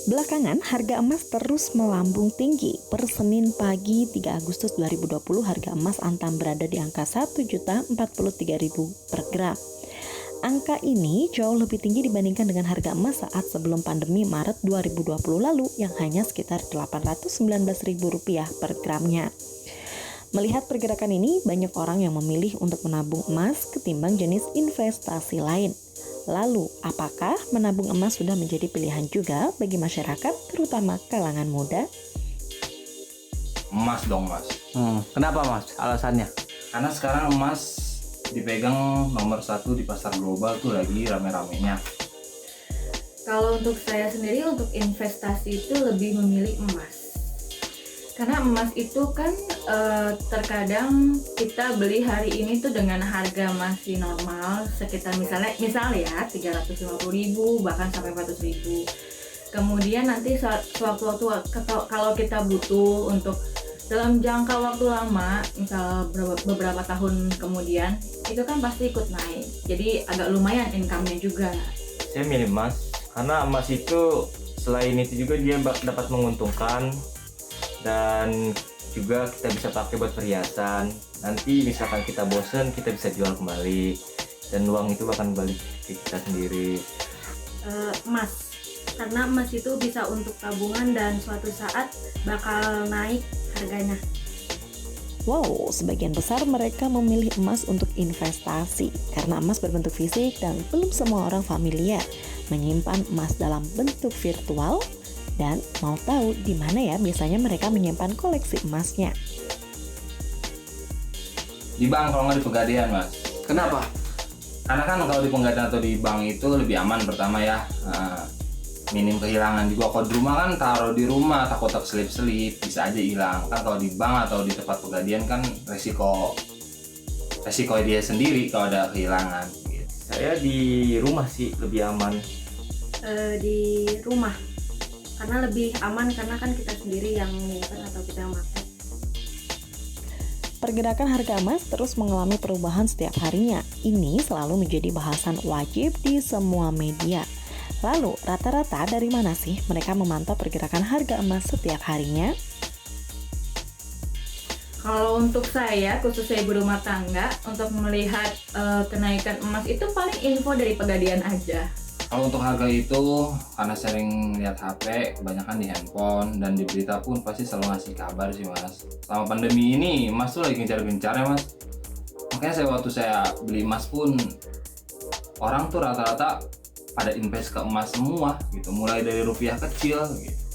Belakangan, harga emas terus melambung tinggi. Per Senin pagi 3 Agustus 2020, harga emas antam berada di angka 1.043.000 per gram. Angka ini jauh lebih tinggi dibandingkan dengan harga emas saat sebelum pandemi Maret 2020 lalu yang hanya sekitar Rp819.000 per gramnya. Melihat pergerakan ini, banyak orang yang memilih untuk menabung emas ketimbang jenis investasi lain. Lalu, apakah menabung emas sudah menjadi pilihan juga bagi masyarakat, terutama kalangan muda? Emas dong mas. Kenapa mas? Alasannya? Karena sekarang emas dipegang nomor 1 di pasar global tuh lagi rame-ramenya. Kalau untuk saya sendiri, untuk investasi itu lebih memilih emas. Karena emas itu kan terkadang kita beli hari ini tuh dengan harga masih normal, sekitar misalnya ya 350.000 bahkan sampai 400.000. Kemudian nanti sewaktu-waktu kalau kita butuh untuk dalam jangka waktu lama, misal beberapa tahun kemudian, itu kan pasti ikut naik. Jadi agak lumayan income-nya juga. Saya milih emas karena emas itu selain itu juga dia dapat menguntungkan dan juga kita bisa pakai buat perhiasan. Nanti misalkan kita bosen, kita bisa jual kembali dan uang itu akan balik ke kita sendiri. Emas, karena emas itu bisa untuk tabungan dan suatu saat bakal naik harganya. Wow, sebagian besar mereka memilih emas untuk investasi karena emas berbentuk fisik dan belum semua orang familiar menyimpan emas dalam bentuk virtual dan mau tahu di mana ya biasanya mereka menyimpan koleksi emasnya. Di bank kalau nggak di Pegadaian mas. Kenapa? Karena kan kalau di Pegadaian atau di bank itu lebih aman pertama ya. Minim kehilangan juga. Kalau di rumah kan taruh di rumah takut terselip-selip bisa aja hilang. Kan kalau di bank atau di tempat Pegadaian kan resiko dia sendiri kalau ada kehilangan gitu. Saya di rumah sih lebih aman. Di rumah, karena lebih aman karena kan kita sendiri yang menyimpan atau kita yang pakai. Pergerakan harga emas terus mengalami perubahan setiap harinya. Ini selalu menjadi bahasan wajib di semua media. Lalu, rata-rata dari mana sih mereka memantau pergerakan harga emas setiap harinya? Kalau untuk saya, khususnya ibu rumah tangga, untuk melihat kenaikan emas itu paling info dari Pegadaian aja. Kalau untuk harga itu, karena sering lihat HP, kebanyakan di handphone, dan di berita pun pasti selalu ngasih kabar sih mas. Selama pandemi ini, emas tuh lagi gencar-gencarnya mas. Makanya waktu saya beli emas pun, orang tuh rata-rata pada invest ke emas semua gitu, mulai dari rupiah kecil gitu.